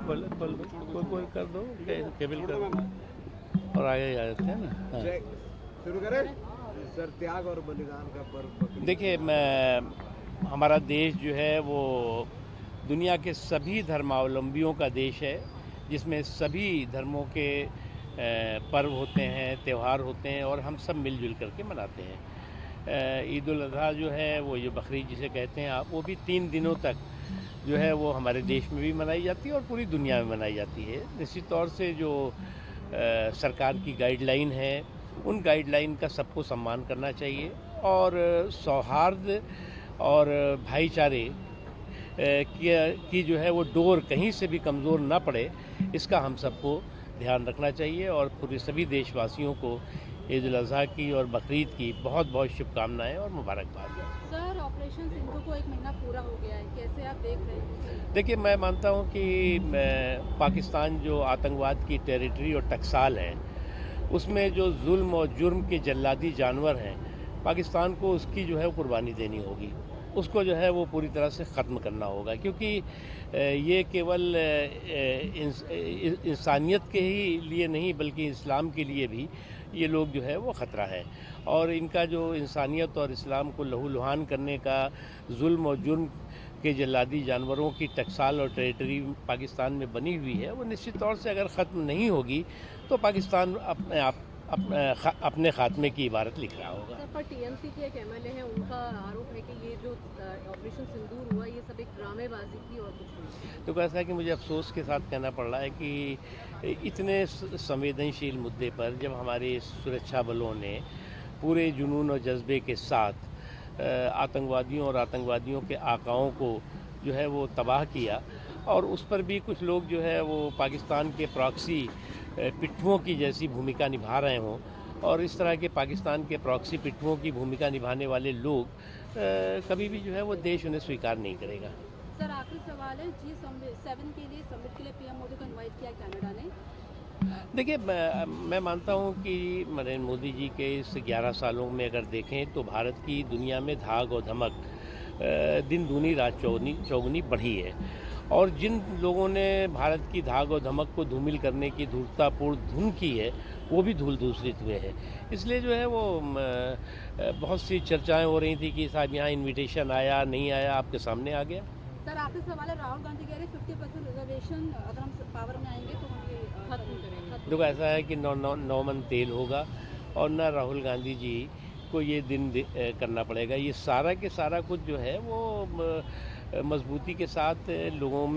कोई कर दो, केबल कर दो और आगे आ जाते हैं ना। हाँ। शुरू करें सर। त्याग और बलिदान का पर्व। देखिए, हमारा देश जो है वो दुनिया के सभी धर्मावलंबियों का देश है, जिसमें सभी धर्मों के पर्व होते हैं, त्यौहार होते हैं और हम सब मिलजुल करके मनाते हैं। ईद उल अज़हा जो है वो जो बकरीद जिसे कहते हैं आप, वो भी 3 दिनों तक जो है वो हमारे देश में भी मनाई जाती है और पूरी दुनिया में मनाई जाती है। निश्चित तौर से जो सरकार की गाइडलाइन है, उन गाइडलाइन का सबको सम्मान करना चाहिए और सौहार्द और भाईचारे की जो है वो डोर कहीं से भी कमज़ोर ना पड़े, इसका हम सबको ध्यान रखना चाहिए। और पूरे सभी देशवासियों को ईद उल अज़हा की और बकरीद की बहुत बहुत शुभकामनाएं और मुबारकबाद। सर, ऑपरेशन सिंधु को 1 महीना पूरा हो गया है, कैसे आप देख रहे हैं? देखिए, मैं मानता हूं कि पाकिस्तान जो आतंकवाद की टेरिटरी और टकसाल है, उसमें जो जुल्म और जुर्म के जल्लादी जानवर हैं, पाकिस्तान को उसकी जो है वो कुर्बानी देनी होगी। उसको जो है वो पूरी तरह से ख़त्म करना होगा, क्योंकि ये केवल इंसानियत के ही लिए नहीं बल्कि इस्लाम के लिए भी ये लोग जो है वो ख़तरा है। और इनका जो इंसानियत और इस्लाम को लहूलुहान करने का जुल्म और जुर्म के जल्लादी जानवरों की टकसाल और टेरिटरी पाकिस्तान में बनी हुई है, वो निश्चित तौर से अगर ख़त्म नहीं होगी तो पाकिस्तान अपने खात्मे की इबारत लिख रहा होगा। सर, पर टीएमसी के एक एमएलए हैं, उनका आरोप है कि ये जो ऑपरेशन सिंदूर हुआ ये सब एक ड्रामेबाजी थी और कुछ नहीं। तो कैसा है कि मुझे अफसोस के साथ कहना पड़ रहा है कि इतने संवेदनशील मुद्दे पर जब हमारे सुरक्षा बलों ने पूरे जुनून और जज्बे के साथ आतंकवादियों और आतंकवादियों के आकाओं को जो है वो तबाह किया, और उस पर भी कुछ लोग जो है वो पाकिस्तान के प्रॉक्सी पिट्ठुओं की जैसी भूमिका निभा रहे हों, और इस तरह के पाकिस्तान के प्रॉक्सी पिट्ठुओं की भूमिका निभाने वाले लोग कभी भी जो है वो देश उन्हें स्वीकार नहीं करेगा। सर, आखिरी सवाल है, G7 के लिए समिट के लिए पीएम मोदी को इनवाइट किया कनाडा ने। देखिए, मैं मानता हूं कि नरेंद्र मोदी जी के इस 11 सालों में अगर देखें तो भारत की दुनिया में धाक और धमक दिन दूनी रात चौगुनी बढ़ी है, और जिन लोगों ने भारत की धाक और धमक को धूमिल करने की धूर्ततापूर्ण धुन की है, वो भी धूल धूसरित हुए हैं। इसलिए जो है वो बहुत सी चर्चाएं हो रही थी कि साहब यहाँ इनविटेशन आया नहीं आया, आपके सामने आ गया। सर, आखिरी सवाल है, राहुल गांधी कह रहे 50% रिजर्वेशन अगर हम पावर में आएंगे तो हम ये खत्म करेंगे। देखो, ऐसा है कि नौ मन तेल होगा और ना राहुल गांधी जी को ये दिन करना पड़ेगा। ये सारा के सारा कुछ जो है वो मजबूती के साथ लोगों में